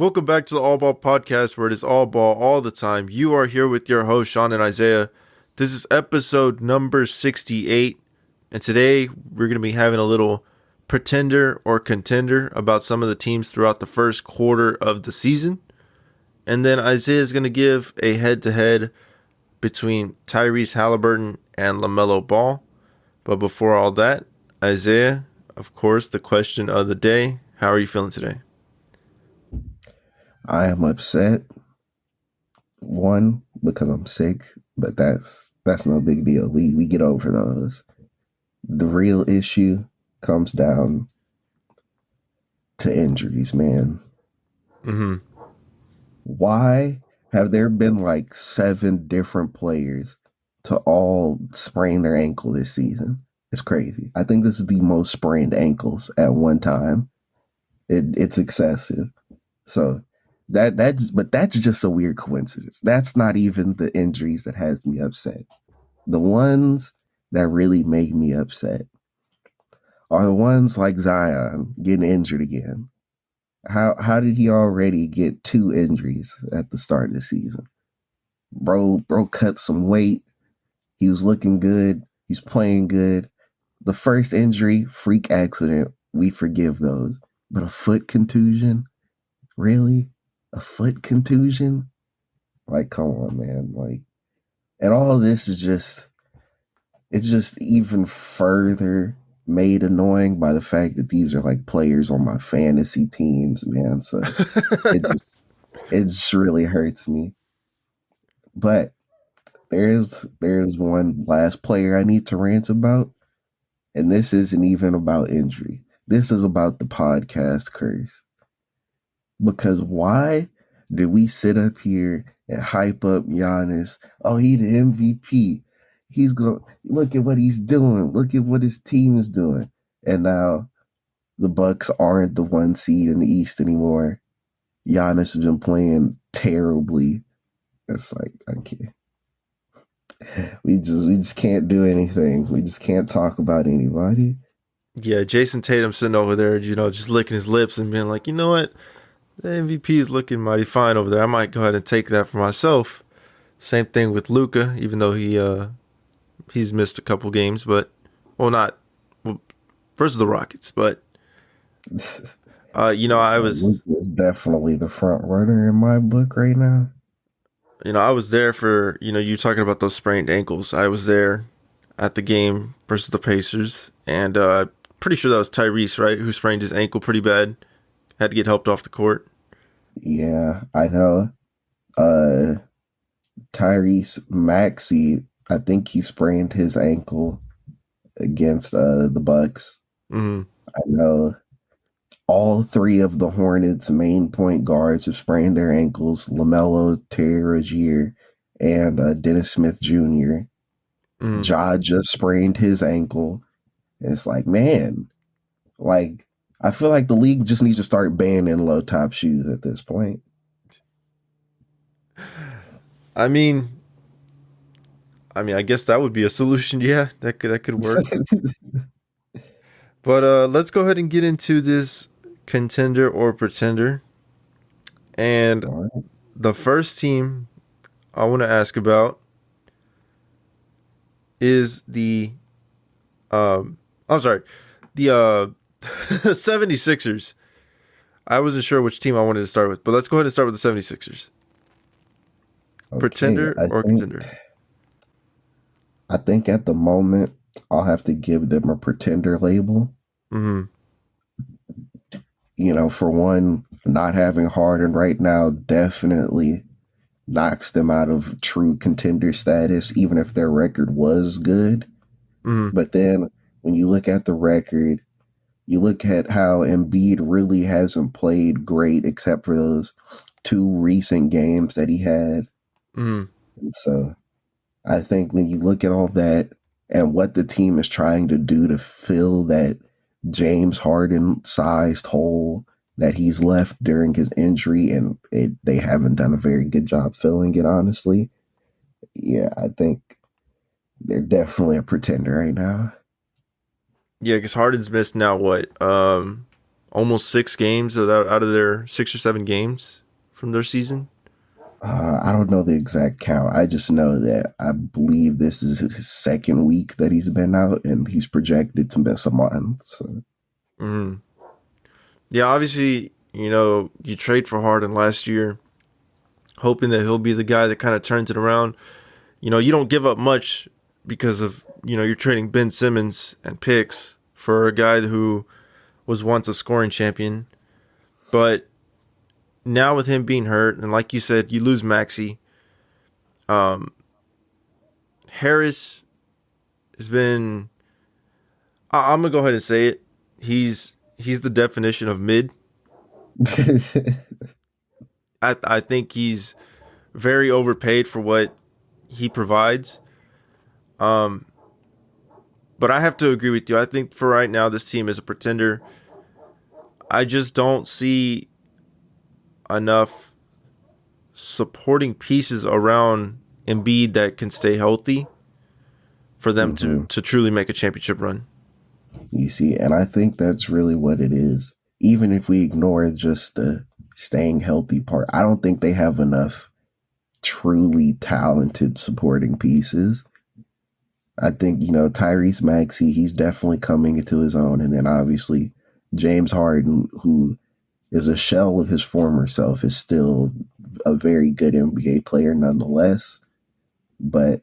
Welcome back to the All Ball Podcast, where it is all ball all the time. You are here with your host, Sean and Isaiah. This is episode number 68, and today we're going to be having a little pretender or contender about some of the teams throughout the first quarter of the season. And then Isaiah is going to give a head-to-head between Tyrese Haliburton and LaMelo Ball. But before all that, Isaiah, of course, the question of the day, how are you feeling today? I am upset. One, because I'm sick, but that's no big deal. We get over those. The real issue comes down to injuries, man. Mm-hmm. Why have there been like 7 different players to all sprain their ankle this season? It's crazy. I think this is the most sprained ankles at one time. It's excessive. So that's just a weird coincidence. That's not even the injuries that has me upset. The ones that really make me upset are the ones like Zion getting injured again. How did he already get 2 injuries at the start of the season? Bro cut some weight. He was looking good. He's playing good. The first injury, freak accident, we forgive those. But a foot contusion? Really? A foot contusion? Like, come on, man. Like, and all of this is it's just even further made annoying by the fact that these are like players on my fantasy teams, man. So it just really hurts me. But there's one last player I need to rant about, and this isn't even about injury. This is about the podcast curse. Because why did we sit up here and hype up Giannis? Oh, he the MVP. He's going, look at what he's doing. Look at what his team is doing. And now the Bucks aren't the 1 seed in the East anymore. Giannis has been playing terribly. It's like, I can't. We just can't do anything. We just can't talk about anybody. Yeah, Jason Tatum sitting over there, just licking his lips and being like, you know what? The MVP is looking mighty fine over there. I might go ahead and take that for myself. Same thing with Luka, even though he's missed a couple games, but versus the Rockets, but I was Luka is definitely the front runner in my book right now. I was there for you talking about those sprained ankles. I was there at the game versus the Pacers, and pretty sure that was Tyrese, right, who sprained his ankle pretty bad. Had to get helped off the court. Yeah, I know. Tyrese Maxey, I think he sprained his ankle against the Bucks. Mm-hmm. I know all 3 of the Hornets' main point guards have sprained their ankles. LaMelo, Terry Rozier, and Dennis Smith Jr. Mm-hmm. Ja just sprained his ankle. It's like, man, like, I feel like the league just needs to start banning low top shoes at this point. I mean, I guess that would be a solution. Yeah, that could work. But let's go ahead and get into this contender or pretender. And Right. the first team I want to ask about is the the 76ers. I wasn't sure which team I wanted to start with, but let's go ahead and start with the 76ers. Okay, Pretender or contender? I think at the moment I'll have to give them a pretender label. Mm-hmm. For one, not having Harden right now definitely knocks them out of true contender status, even if their record was good. Mm-hmm. But then when you look at the record, you look at how Embiid really hasn't played great except for those 2 recent games that he had. Mm-hmm. And so I think when you look at all that and what the team is trying to do to fill that James Harden-sized hole that he's left during his injury, and they haven't done a very good job filling it, honestly. Yeah, I think they're definitely a pretender right now. Yeah, because Harden's missed now what? almost 6 games out of their 6 or 7 games from their season. I don't know the exact count. I just know that I believe this is his second week that he's been out, and he's projected to miss a month. So. Mm. Yeah, obviously, you trade for Harden last year, hoping that he'll be the guy that kind of turns it around. You don't give up much because of, you're trading Ben Simmons and picks for a guy who was once a scoring champion. But now with him being hurt, and like you said, you lose Maxey. Um, Harris has been. I'm gonna go ahead and say it. He's the definition of mid. I think he's very overpaid for what he provides. Um, but I have to agree with you. I think for right now, this team is a pretender. I just don't see enough supporting pieces around Embiid that can stay healthy for them hmm to truly make a championship run. You see, and I think that's really what it is. Even if we ignore just the staying healthy part, I don't think they have enough truly talented supporting pieces. I think, Tyrese Maxey, he's definitely coming into his own. And then obviously James Harden, who is a shell of his former self, is still a very good NBA player nonetheless. But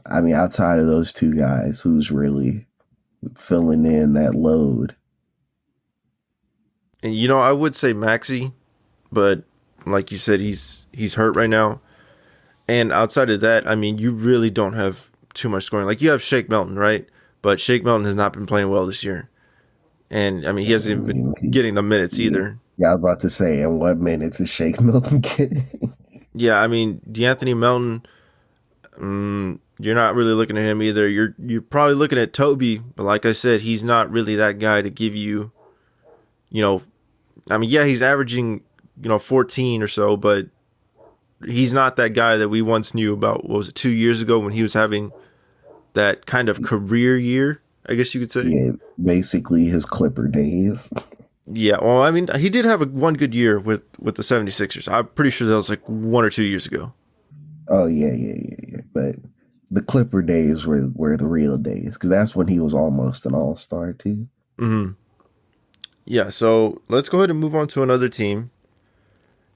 I mean, outside of those two guys, who's really filling in that load? And I would say Maxi, but like you said, he's hurt right now. And outside of that, I mean, you really don't have too much scoring. Like you have Shake Milton, right? But Shake Milton has not been playing well this year, and I mean, he hasn't even been getting the minutes Yeah, either. yeah, I was about to say, in what minutes is Shake Milton getting? Yeah, I mean, DeAnthony Melton, you're not really looking at him either. You're probably looking at Toby, but like I said, he's not really that guy to give you, you know, I mean, yeah, he's averaging, 14 or so, but he's not that guy that we once knew about. What was it, 2 years ago when he was having that kind of career year, I guess you could say. Yeah, basically his Clipper days. Yeah, well, I mean, he did have one good year with the 76ers. I'm pretty sure that was like 1 or 2 years ago. Oh yeah. But the Clipper days were the real days because that's when he was almost an All Star too. Hmm. Yeah, so let's go ahead and move on to another team.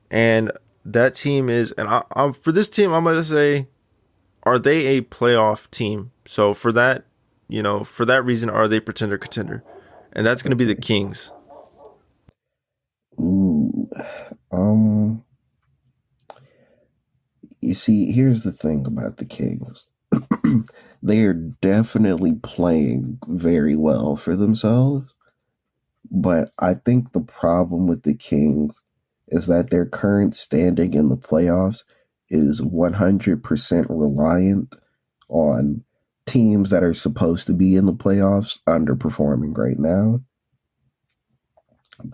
And that team is, and I'm for this team, I'm going to say, are they a playoff team? So for that reason, are they pretender contender? And that's going to be the Okay. Kings. Ooh. Um. You see, here's the thing about the Kings. They are definitely playing very well for themselves. But I think the problem with the Kings is that their current standing in the playoffs is 100% reliant on teams that are supposed to be in the playoffs underperforming right now.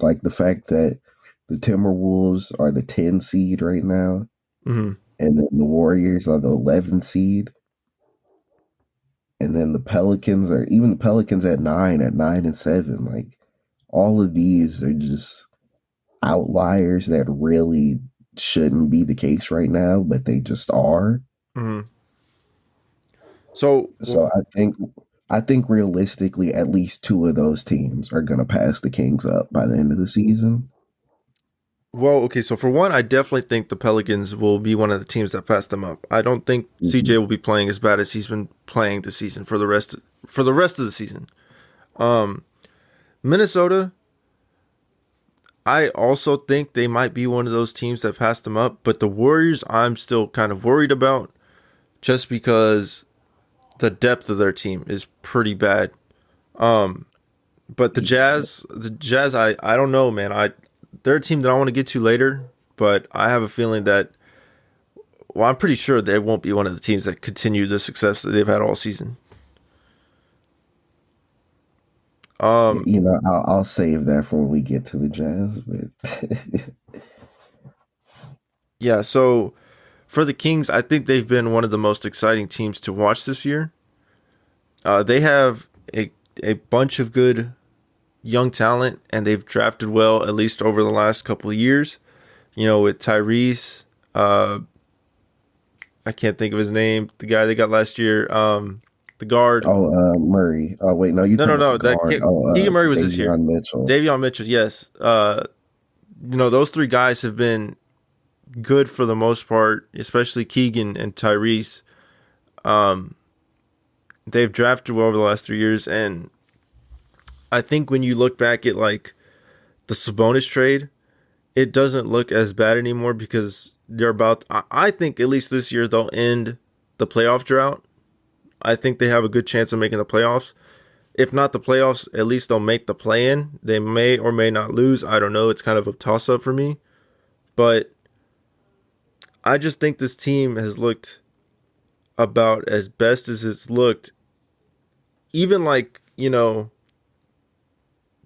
Like the fact that the Timberwolves are the 10 seed right now, Hmm. and then the Warriors are the 11 seed. And then the Pelicans at 9 and 7. Like all of these are just outliers that really shouldn't be the case right now, but they just are. Hmm. So, So I think realistically, at least two of those teams are gonna pass the Kings up by the end of the season. okay. So for one, I definitely think the Pelicans will be one of the teams that pass them up. I don't think CJ hmm will be playing as bad as he's been playing this season for the rest of the season. Um, Minnesota, I also think they might be one of those teams that passed them up, but the Warriors, I'm still kind of worried about just because the depth of their team is pretty bad. Um, but Yeah, The Jazz, I don't know, man. They're a team that I want to get to later, but I have a feeling that, well, I'm pretty sure they won't be one of the teams that continue the success that they've had all season. Um, I'll save that for when we get to the Jazz. But yeah. So for the Kings, I think they've been one of the most exciting teams to watch this year. They have a bunch of good young talent, and they've drafted well, at least over the last couple of years. You know, with Tyrese, I can't think of his name. The guy they got last year, the guard. Oh, Murray. Oh, wait, no, you No, talking no, about the no. That guard. can't, Oh, Keegan Murray was this year. Davion Mitchell. Davion Mitchell, yes. You know, those three guys have been good for the most part, especially Keegan and Tyrese. Um, they've drafted well over the last 3 years, and I think when you look back at like the Sabonis trade, it doesn't look as bad anymore because they're about. I think at least this year they'll end the playoff drought. I think they have a good chance of making the playoffs. If not the playoffs, at least they'll make the play-in. They may or may not lose. I don't know. It's kind of a toss-up for me. But I just think this team has looked about as best as it's looked. Even like, you know,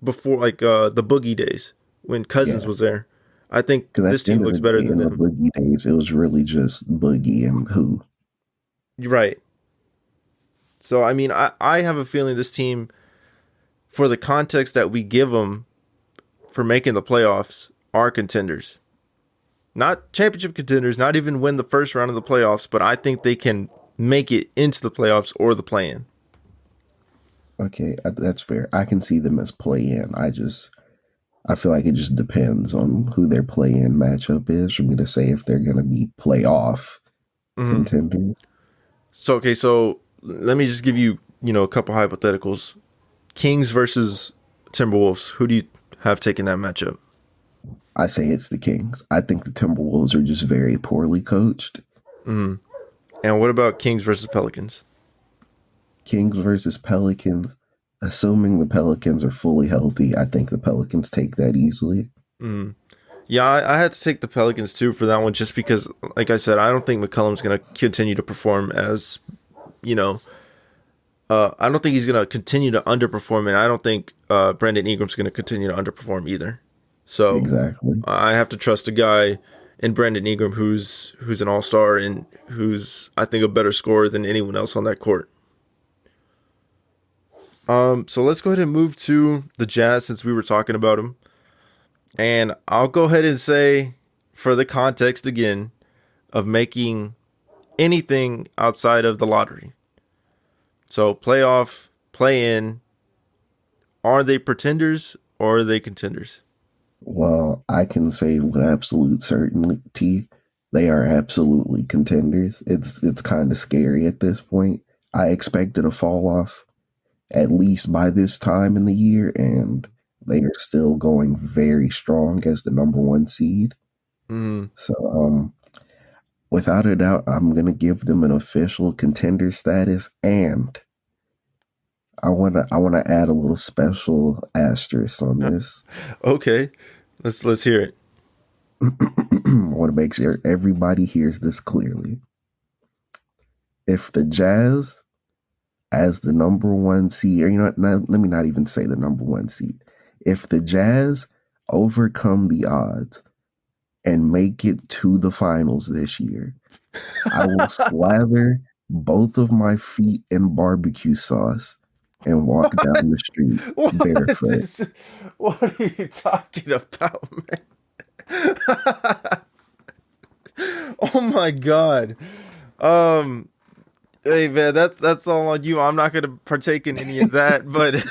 before like the Boogie days when Cousins Yeah, was there. I think because at this the team end of looks the better day, than in the them. Boogie days, it was really just Boogie and who. You're right. So, I mean, I have a feeling this team, for the context that we give them for making the playoffs, are contenders. Not championship contenders, not even win the first round of the playoffs, but I think they can make it into the playoffs or the play-in. Okay, that's fair. I can see them as play-in. I feel like it just depends on who their play-in matchup is for me to say if they're going to be playoff Mm-hmm. contenders. So let me just give you, you know, a couple hypotheticals. Kings versus Timberwolves. Who do you have taking that matchup? I say it's the Kings. I think the Timberwolves are just very poorly coached. Mm-hmm. And what about Kings versus Pelicans? Kings versus Pelicans. Assuming the Pelicans are fully healthy, I think the Pelicans take that easily. Mm-hmm. Yeah, I had to take the Pelicans too for that one, just because, like I said, I don't think McCollum's going to continue to perform as, you know, I don't think he's going to continue to underperform, and I don't think Brandon Ingram's going to continue to underperform either. So Exactly. I have to trust a guy in Brandon Ingram who's an all-star and who's, I think, a better scorer than anyone else on that court. So let's go ahead and move to the Jazz since we were talking about them. And I'll go ahead and say, for the context again of making anything outside of the lottery. So playoff, play in, are they pretenders or are they contenders? Well, I can say with absolute certainty they are absolutely contenders. It's kind of scary at this point. I expected a fall off at least by this time in the year, and they are still going very strong as the number one seed. Mm, So, without a doubt, I'm gonna give them an official contender status, and I wanna add a little special asterisk on this. okay, let's hear it. I want to make sure everybody hears this clearly. If the Jazz, as the number one seed, or let me not even say the number one seed. If the Jazz overcome the odds and make it to the finals this year, I will slather both of my feet in barbecue sauce and walk down the street What barefoot. is, what are you talking about, man? Oh my god. Um Hey man, that's all on you. I'm not gonna partake in any of that, but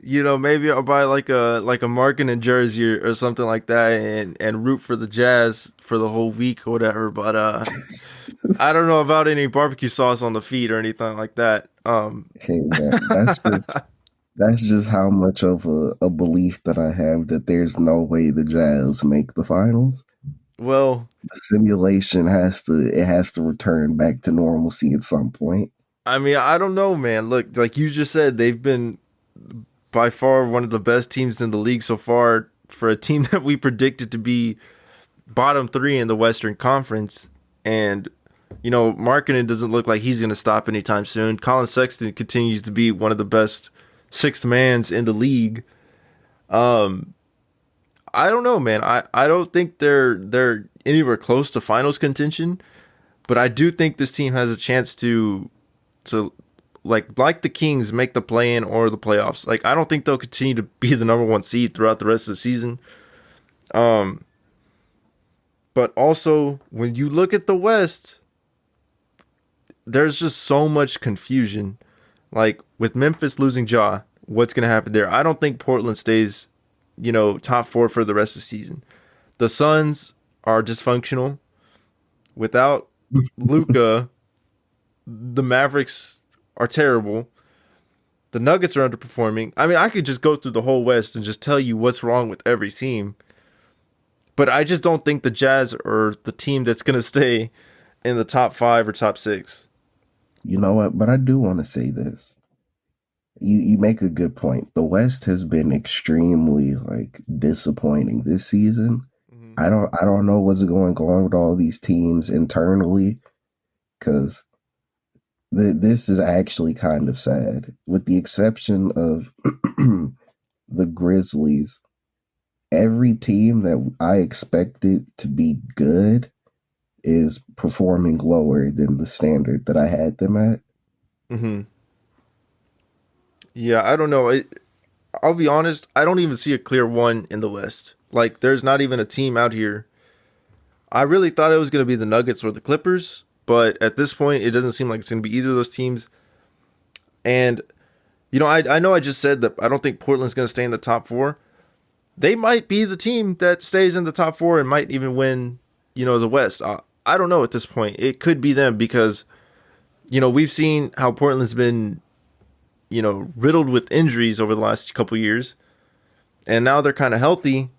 you know, maybe I'll buy like a Markkinen jersey or something like that, and root for the Jazz for the whole week or whatever. But I don't know about any barbecue sauce on the feet or anything like that. Hey man, that's just how much of a belief that I have that there's no way the Jazz make the finals. Well, The simulation has to return back to normalcy at some point. I mean, I don't know, man. Look, like you just said, they've been by far one of the best teams in the league so far for a team that we predicted to be bottom three in the Western Conference. And, you know, Markkinen doesn't look like he's going to stop anytime soon. Colin Sexton continues to be one of the best sixth mans in the league. I don't know, man. I don't think they're anywhere close to finals contention, but I do think this team has a chance to like the Kings make the play-in or the playoffs. Like I don't think they'll continue to be the number one seed throughout the rest of the season. Um, but also when you look at the West, there's just so much confusion. Like with Memphis losing Ja, what's gonna happen there? I don't think Portland stays, top four for the rest of the season. The Suns are dysfunctional. Without Luka, the Mavericks are terrible. The Nuggets are underperforming. I mean, I could just go through the whole West and just tell you what's wrong with every team. But I just don't think the Jazz are the team that's going to stay in the top five or top six. You know what? But I do want to say this. You make a good point. The West has been extremely disappointing this season. Mm-hmm. I don't know what's going on with all these teams internally, because this is actually kind of sad. With the exception of the Grizzlies, every team that I expected to be good is performing lower than the standard that I had them at. Mm-hmm. Yeah, I don't know. I'll be honest. I don't even see a clear one in the West. Like, there's not even a team out here. I really thought it was going to be the Nuggets or the Clippers, but at this point, it doesn't seem like it's going to be either of those teams. And, I know I just said that I don't think Portland's going to stay in the top four. They might be the team that stays in the top four and might even win, the West. I don't know at this point. It could be them because, we've seen how Portland's been, riddled with injuries over the last couple years. And now they're kind of healthy.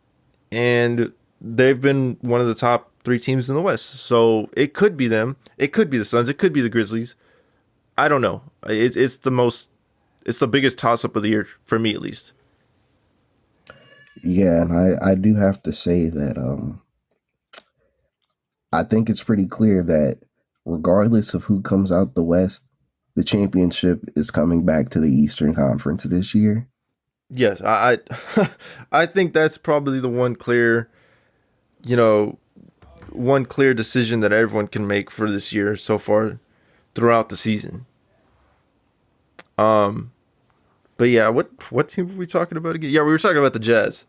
And they've been one of the top three teams in the West. So it could be them. It could be the Suns. It could be the Grizzlies. I don't know. It's the biggest toss-up of the year, for me at least. Yeah, and I do have to say that I think it's pretty clear that regardless of who comes out the West, the championship is coming back to the Eastern Conference this year. Yes, I think that's probably the one clear decision that everyone can make for this year so far throughout the season. But yeah, what team were we talking about again? Yeah, we were talking about the Jazz.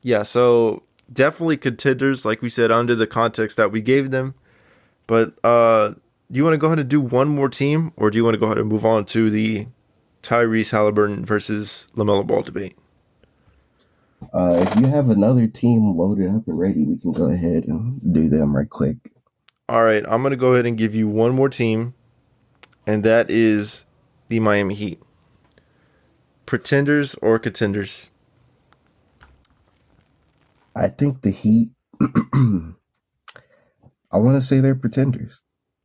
Yeah, so definitely contenders, like we said, under the context that we gave them. But do you want to go ahead and do one more team, or do you want to go ahead and move on to the Tyrese Haliburton versus LaMelo Ball debate? If you have another team loaded up and ready, we can go ahead and do them right quick. All right, I'm going to go ahead and give you one more team, and that is the Miami Heat. Pretenders or contenders? I think the Heat, I want to say they're pretenders.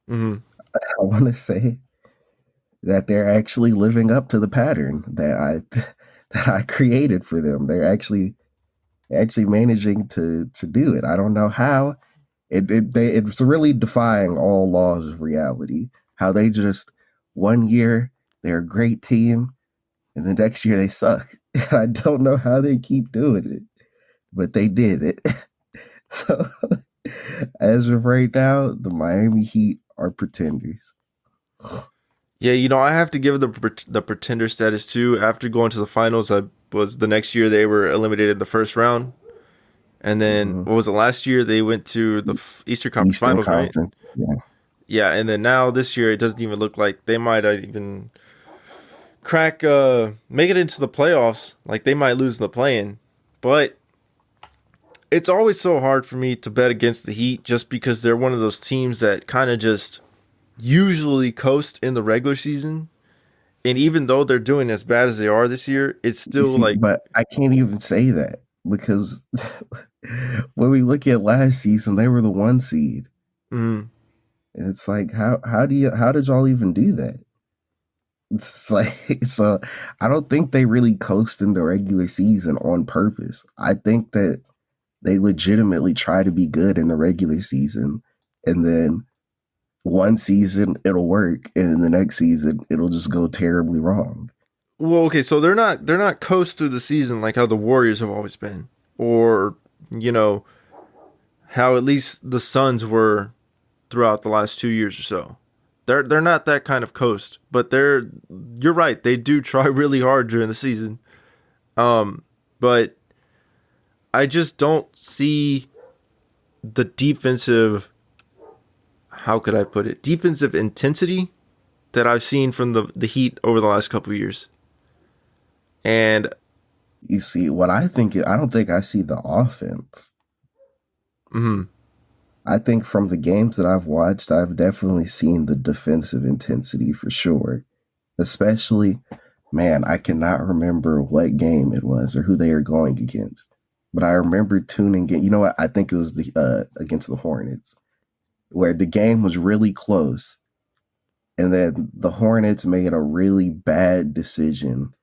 Mm-hmm. I want to say that they're actually living up to the pattern that I created for them. They're actually managing to do it. I don't know how. It's really defying all laws of reality. How they just 1 year they're a great team, and the next year they suck. I don't know how they keep doing it, but they did it. So as of right now, the Miami Heat are pretenders. Yeah, I have to give them the pretender status too. After going to the finals, the next year they were eliminated in the first round, and then what was it last year? They went to the Eastern Conference Finals, right? Yeah. Yeah, and then now this year it doesn't even look like they might even make it into the playoffs. Like they might lose in the play-in, but it's always so hard for me to bet against the Heat just because they're one of those teams that kind of just usually coast in the regular season. And even though they're doing as bad as they are this year, it's still But I can't even say that because when we look at last season, they were the 1 seed. Mm-hmm. And it's like, how did y'all even do that? It's like, so I don't think they really coast in the regular season on purpose. I think that they legitimately try to be good in the regular season, and then one season it'll work, and then the next season it'll just go terribly wrong. Well, okay, so they're not coast through the season like how the Warriors have always been, or how at least the Suns were throughout the last 2 years or so. They're not that kind of coast, but you're right. They do try really hard during the season. But I just don't see the defensive, how could I put it? Defensive intensity that I've seen from the Heat over the last couple of years. And You see, what I think, I don't think I see the offense. mm-hmm. I think from the games that I've watched, I've definitely seen the defensive intensity for sure. Especially, man, I cannot remember what game it was or who they are going against. But I remember tuning in. You know what? I think it was against the Hornets, where the game was really close. And then the Hornets made a really bad decision.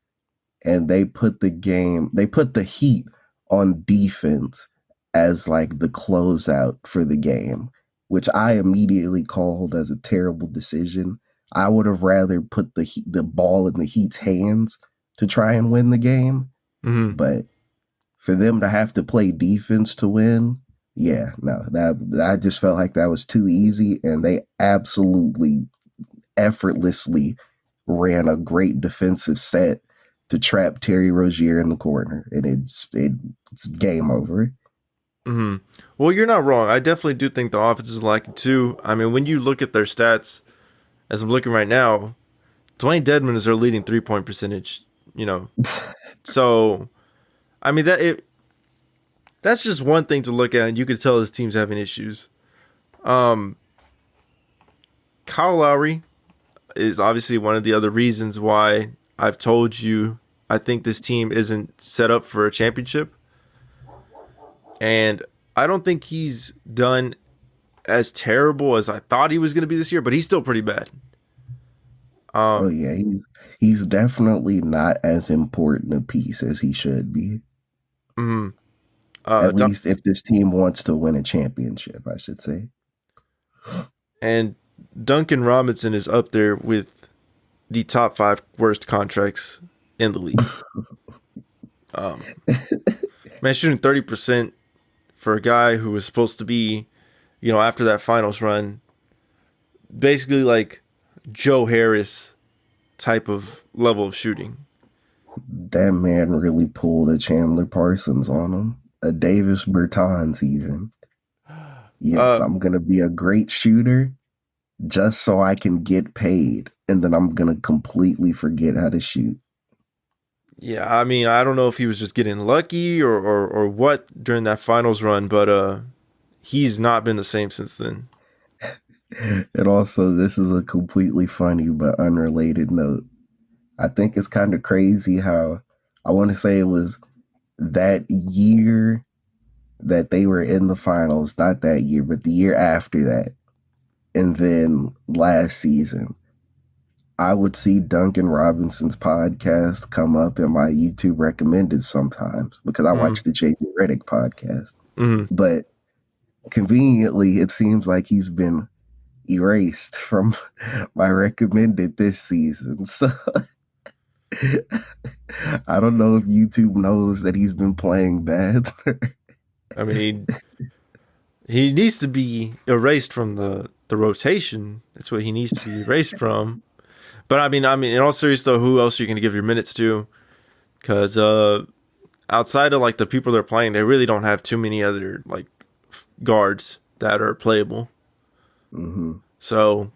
And they put the Heat on defense as like the closeout for the game, which I immediately called as a terrible decision. I would have rather put the ball in the Heat's hands to try and win the game. Mm-hmm. But for them to have to play defense to win, yeah, no, that I just felt like that was too easy, and they absolutely effortlessly ran a great defensive set to trap Terry Rozier in the corner, and it's game over. Mm-hmm. Well, you're not wrong. I definitely do think the offense is lacking too. I mean, when you look at their stats, as I'm looking right now, Dwayne Dedmon is their leading 3-point percentage. So I mean that's just one thing to look at, and you can tell this team's having issues. Kyle Lowry is obviously one of the other reasons why I've told you I think this team isn't set up for a championship. And I don't think he's done as terrible as I thought he was going to be this year, but he's still pretty bad. Oh yeah, he's definitely not as important a piece as he should be. Mm-hmm. At least if this team wants to win a championship, I should say. And Duncan Robinson is up there with the top 5 worst contracts in the league. Man, shooting 30% for a guy who was supposed to be, after that finals run, basically like Joe Harris type of level of shooting. That man really pulled a Chandler Parsons on him. A Davis Bertans even. Yes, I'm going to be a great shooter just so I can get paid, and then I'm going to completely forget how to shoot. Yeah, I mean, I don't know if he was just getting lucky or what during that finals run, but he's not been the same since then. And also, this is a completely funny but unrelated note. I think it's kind of crazy how I want to say it was that year that they were in the finals, not that year, but the year after that. And then last season, I would see Duncan Robinson's podcast come up in my YouTube recommended sometimes because I watch the JJ Redick podcast. Mm-hmm. But conveniently, it seems like he's been erased from my recommended this season. So I don't know if YouTube knows that he's been playing bad. I mean, he needs to be erased from the rotation. That's what he needs to be erased from. But I mean, in all seriousness though, who else are you going to give your minutes to? Because outside of like the people they're playing, they really don't have too many other like guards that are playable. Mm-hmm. So,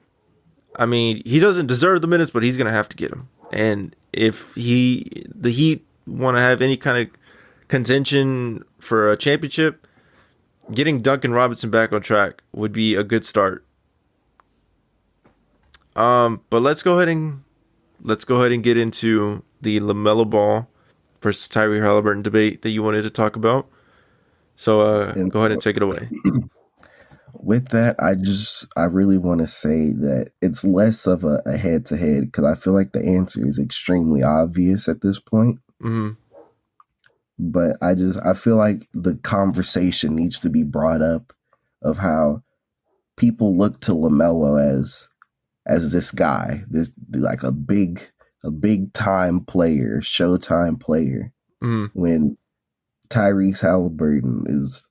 I mean, he doesn't deserve the minutes, but he's going to have to get them. And if the Heat want to have any kind of contention for a championship, getting Duncan Robinson back on track would be a good start. But let's go ahead and get into the LaMelo Ball versus Tyrese Haliburton debate that you wanted to talk about. So go ahead and take it away. With that, I really want to say that it's less of a head-to-head because I feel like the answer is extremely obvious at this point. Mm-hmm. But I feel like the conversation needs to be brought up of how people look to LaMelo as this guy, this like a big time player, showtime player, when Tyrese Haliburton is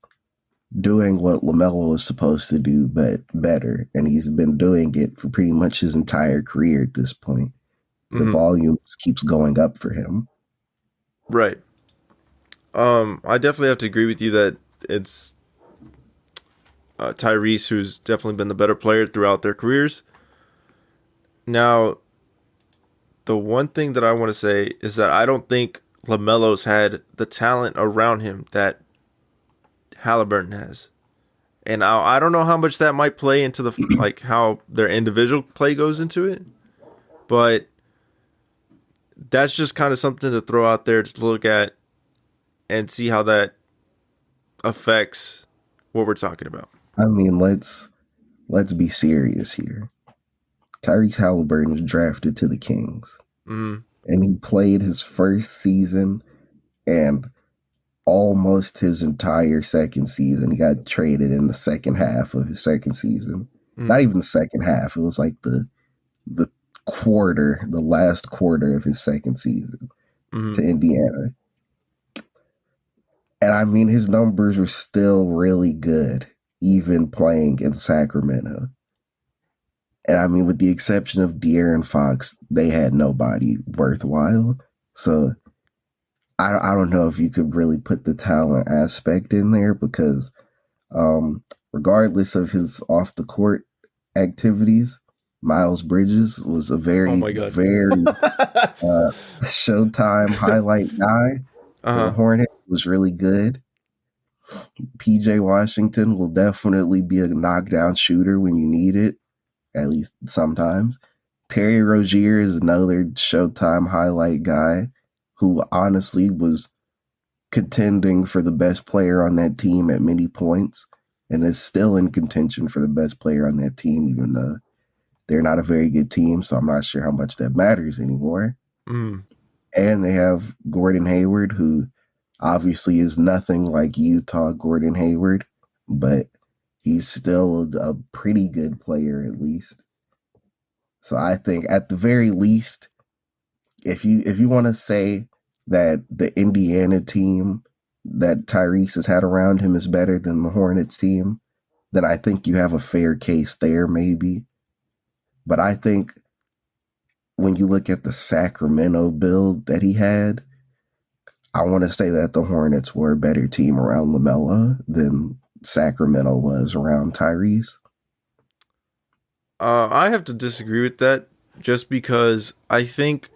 doing what LaMelo is supposed to do, but better. And he's been doing it for pretty much his entire career at this point. The Mm-hmm. volume just keeps going up for him. Right. I definitely have to agree with you that it's Tyrese who's definitely been the better player throughout their careers. Now, the one thing that I want to say is that I don't think LaMelo's had the talent around him that Haliburton has. And I don't know how much that might play into the like how their individual play goes into it, but that's just kind of something to throw out there to look at and see how that affects what we're talking about. I mean, let's be serious here. Tyrese Haliburton was drafted to the Kings, Mm-hmm. and he played his first season and almost his entire second season. He got traded in the second half of his second season. Mm-hmm. Not even the second half. It was like the quarter, the last quarter of his second season Mm-hmm. to Indiana. And I mean, his numbers were still really good, even playing in Sacramento. And I mean, with the exception of De'Aaron Fox, they had nobody worthwhile. So I don't know if you could really put the talent aspect in there because regardless of his off the court activities, Miles Bridges was a Oh very, my god. very Showtime highlight guy for the Uh-huh. Hornets. Was really good. PJ Washington will definitely be a knockdown shooter when you need it, at least sometimes. Terry Rozier is another Showtime highlight guy who honestly was contending for the best player on that team at many points and is still in contention for the best player on that team, even though they're not a very good team. So I'm not sure how much that matters anymore. Mm-hmm. And they have Gordon Hayward, who obviously is nothing like Utah Gordon Hayward, but he's still a pretty good player at least. So I think at the very least, if you want to say that the Indiana team that Tyrese has had around him is better than the Hornets team, then I think you have a fair case there, maybe. But I think when you look at the Sacramento build that he had, I want to say that the Hornets were a better team around LaMelo than Sacramento was around Tyrese. I have to disagree with that just because I think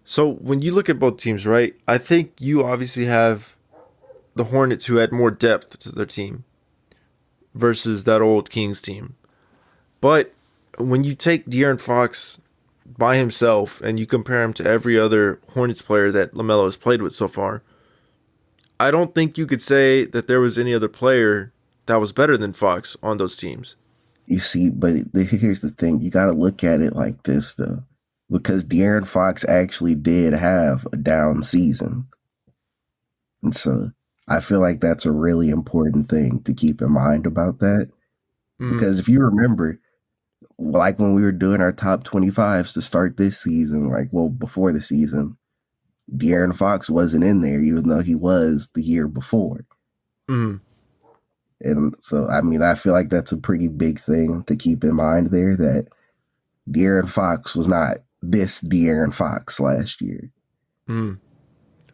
so. When you look at both teams, right? I think you obviously have the Hornets who had more depth to their team versus that old Kings team. But when you take De'Aaron Fox by himself and you compare him to every other Hornets player that LaMelo has played with so far, I don't think you could say that there was any other player that was better than Fox on those teams. You see, but here's the thing. You got to look at it like this, though, because De'Aaron Fox actually did have a down season. And so I feel like that's a really important thing to keep in mind about that. Mm-hmm. Because if you remember, like when we were doing our top 25s to start this season, before the season, De'Aaron Fox wasn't in there, even though he was the year before. Mm-hmm. And so, I mean, I feel like that's a pretty big thing to keep in mind there that De'Aaron Fox was not this De'Aaron Fox last year. Mm-hmm.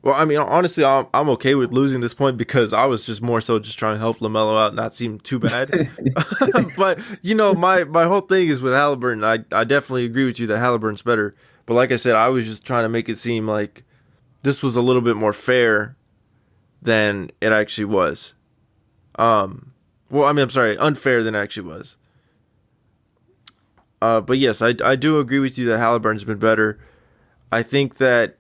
Well, I mean, honestly, I'm okay with losing this point because I was just more so just trying to help LaMelo out, not seem too bad. But you know, my whole thing is with Haliburton. I definitely agree with you that Haliburton's better. But like I said, I was just trying to make it seem like this was a little bit more fair than it actually was. Well, I mean, I'm sorry, unfair than it actually was. But yes, I do agree with you that Haliburton's been better. I think that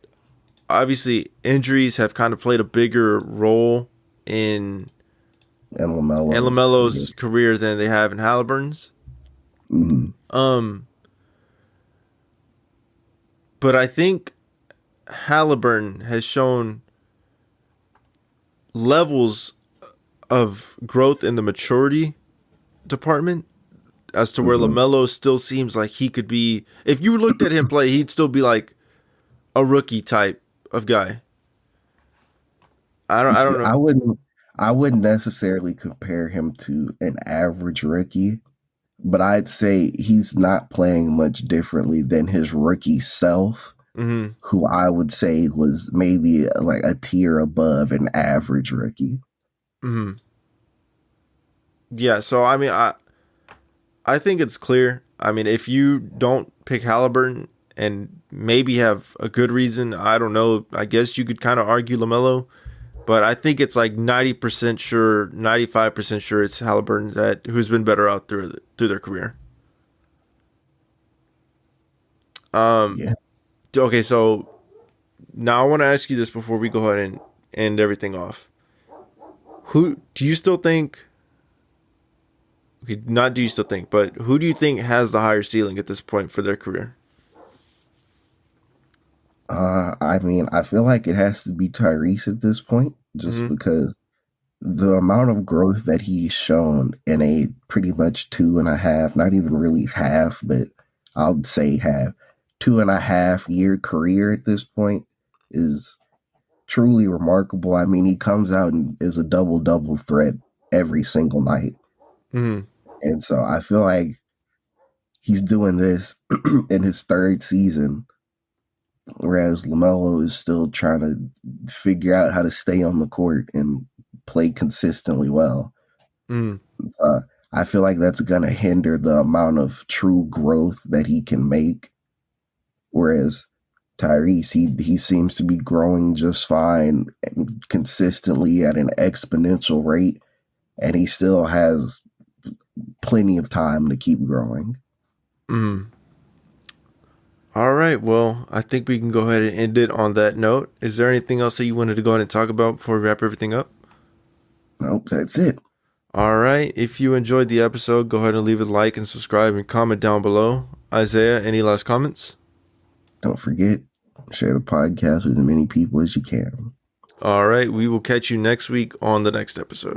obviously injuries have kind of played a bigger role in And LaMelo's career than they have in Haliburton's. Mm-hmm. But I think Haliburton has shown levels of growth in the maturity department as to where Mm-hmm. LaMelo still seems like he could be. If you looked at him play, he'd still be like a rookie type of guy. I don't know. I wouldn't necessarily compare him to an average rookie, but I'd say he's not playing much differently than his rookie self, Mm-hmm. who I would say was maybe like a tier above an average rookie. Mm-hmm. Yeah. So I mean, I think it's clear. I mean, if you don't pick Halliburton and maybe have a good reason, I don't know. I guess you could kind of argue LaMelo, but I think it's like 90% sure, 95% sure it's Halliburton that who's been better out through their career. Um. Yeah. Okay. So now I want to ask you this before we go ahead and end everything off. Who do you still think? Okay, not do you still think, but who do you think has the higher ceiling at this point for their career? I mean, I feel like it has to be Tyrese at this point, just Mm-hmm. because the amount of growth that he's shown in a pretty much 2.5, not even really half, but I'll say half, 2.5 year career at this point is truly remarkable. I mean, he comes out and is a double threat every single night. Mm-hmm. And so I feel like he's doing this in his third season, whereas LaMelo is still trying to figure out how to stay on the court and play consistently well. Mm-hmm. Uh, I feel like that's going to hinder the amount of true growth that he can make. Whereas Tyrese, he seems to be growing just fine and consistently at an exponential rate, and he still has plenty of time to keep growing. Mm-hmm. All right. Well, I think we can go ahead and end it on that note. Is there anything else that you wanted to go ahead and talk about before we wrap everything up? Nope, that's it. All right. If you enjoyed the episode, go ahead and leave a like and subscribe and comment down below. Isaiah, any last comments? Don't forget, share the podcast with as many people as you can. All right. We will catch you next week on the next episode.